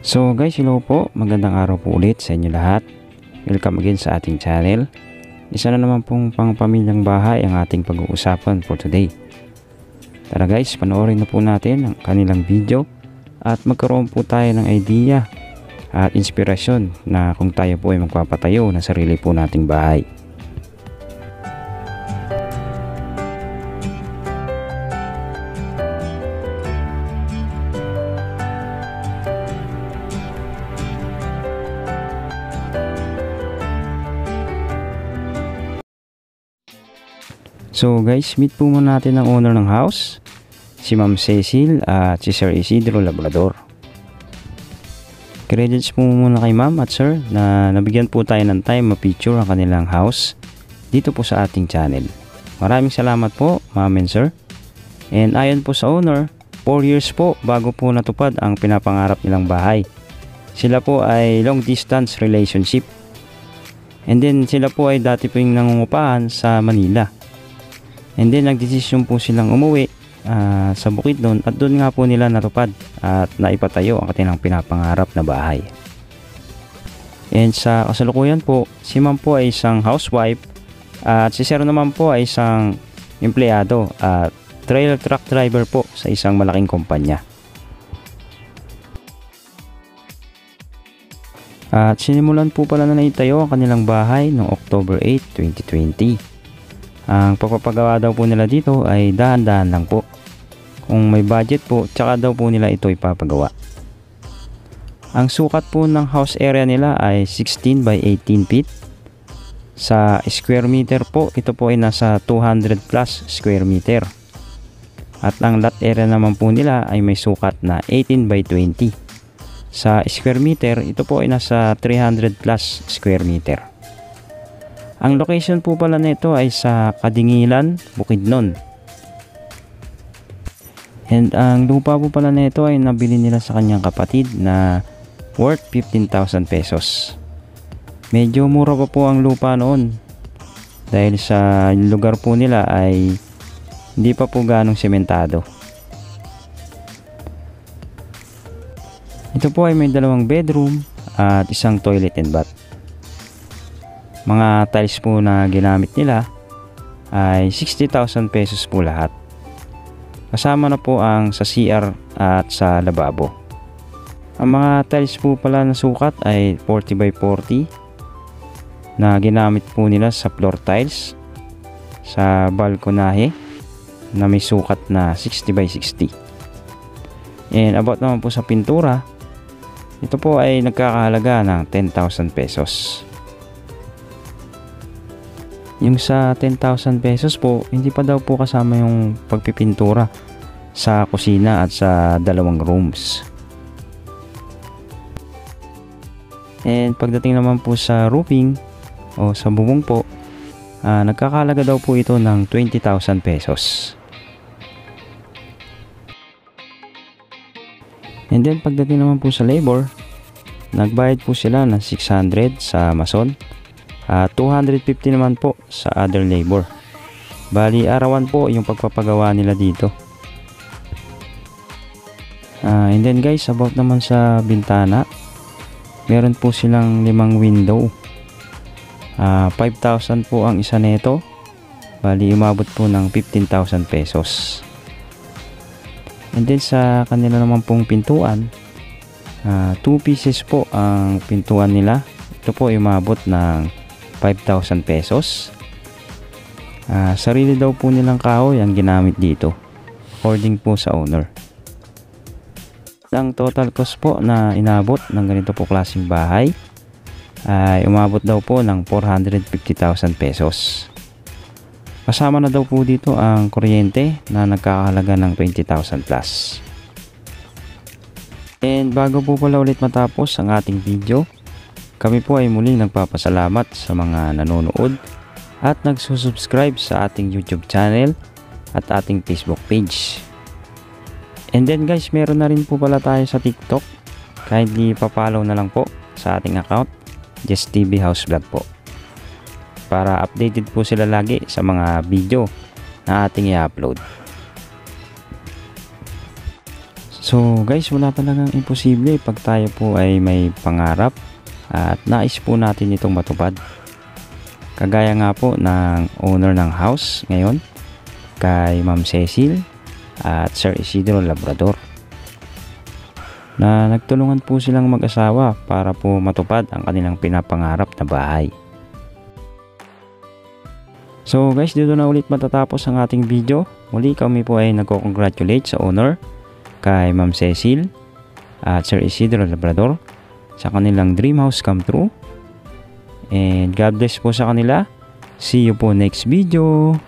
So guys, hello po. Magandang araw po ulit sa inyo lahat. Welcome again sa ating channel. Isa na naman pong pang-pamilyang bahay ang ating pag-uusapan for today. Tara guys, panoorin na po natin ang kanilang video at magkaroon po tayo ng idea at inspirasyon na kung tayo po ay magpapatayo ng sarili po nating bahay. So guys, meet po muna natin ang owner ng house, si Ma'am Cecil at si Sir Isidro Labrador. Credits po muna kay Ma'am at Sir na nabigyan po tayo ng time ma-picture ang kanilang house dito po sa ating channel. Maraming salamat po Ma'am and Sir. And ayon po sa owner, 4 years po bago po natupad ang pinapangarap nilang bahay. Sila po ay long distance relationship. And then sila po ay dati po yung nangungupahan sa Manila. And then nagdesisyon po silang umuwi sa Bukidnon at doon nga po nila natupad at naipatayo ang kanilang pinapangarap na bahay. And sa kasalukuyan po, si Ma'am po ay isang housewife at si Sir naman po ay isang empleyado at trailer truck driver po sa isang malaking kumpanya. At sinimulan po pala na naitayo ang kanilang bahay noong October 8, 2020. Ang pagpapagawa daw po nila dito ay dahan-dahan lang po. Kung may budget po, tsaka daw po nila ito ipapagawa. Ang sukat po ng house area nila ay 16 by 18 feet. Sa square meter po, ito po ay nasa 200 plus square meter. At ang lot area naman po nila ay may sukat na 18 by 20. Sa square meter, ito po ay nasa 300 plus square meter. Ang location po pala nito ay sa Kadingilan, Bukidnon. And ang lupa po pala nito ay nabili nila sa kanyang kapatid na worth 15,000 pesos. Medyo mura pa po ang lupa noon dahil sa lugar po nila ay hindi pa po ganong sementado. Ito po ay may 2 bedroom at isang toilet and bath. Mga tiles po na ginamit nila ay 60,000 pesos po lahat. Kasama na po ang sa CR at sa lababo. Ang mga tiles po pala na sukat ay 40 by 40 na ginamit po nila sa floor tiles, sa balkonahe na may sukat na 60 by 60. And about naman po sa pintura, ito po ay nagkakahalaga ng 10,000 pesos. Yung sa 10,000 pesos po, hindi pa daw po kasama yung pagpipintura sa kusina at sa 2 rooms. And pagdating naman po sa roofing o sa bubong po, nagkakahalaga daw po ito ng 20,000 pesos. And then pagdating naman po sa labor, nagbayad po sila ng 600 sa mason. 250 naman po sa other labor. Bali arawan po yung pagpapagawa nila dito. And then guys, about naman sa bintana, meron po silang 5 window. 5,000 po ang isa nito. Bali umabot po ng 15,000 pesos. And then sa kanila naman pong pintuan, 2 pieces po ang pintuan nila. Ito po umabot ng 5,000 pesos. Sarili daw po nilang kahoy ang ginamit dito according po sa owner. Ang total cost po na inabot ng ganito po klaseng bahay ay umabot daw po ng 450,000 pesos. Kasama na daw po dito ang kuryente na nagkakahalaga ng 20,000 plus. And bago po pala ulit matapos ang ating video, kami po ay muling nagpapasalamat sa mga nanonood at nagsusubscribe sa ating YouTube channel at ating Facebook page. And then guys, meron na rin po pala tayo sa TikTok. Kindly pa-follow na lang po sa ating account, Just TV House Vlog po. Para updated po sila lagi sa mga video na ating i-upload. So guys, wala talagang imposible pag tayo po ay may pangarap at nais po natin itong matupad. Kagaya nga po ng owner ng house ngayon, kay Ma'am Cecil at Sir Isidro Labrador, na nagtulungan po silang mag-asawa para po matupad ang kanilang pinapangarap na bahay. So guys, dito na ulit matatapos ang ating video. Muli kami po ay nagko-congratulate sa owner, kay Ma'am Cecil at Sir Isidro Labrador, sa kanilang dream house come true. And God bless po sa kanila. See you po next video.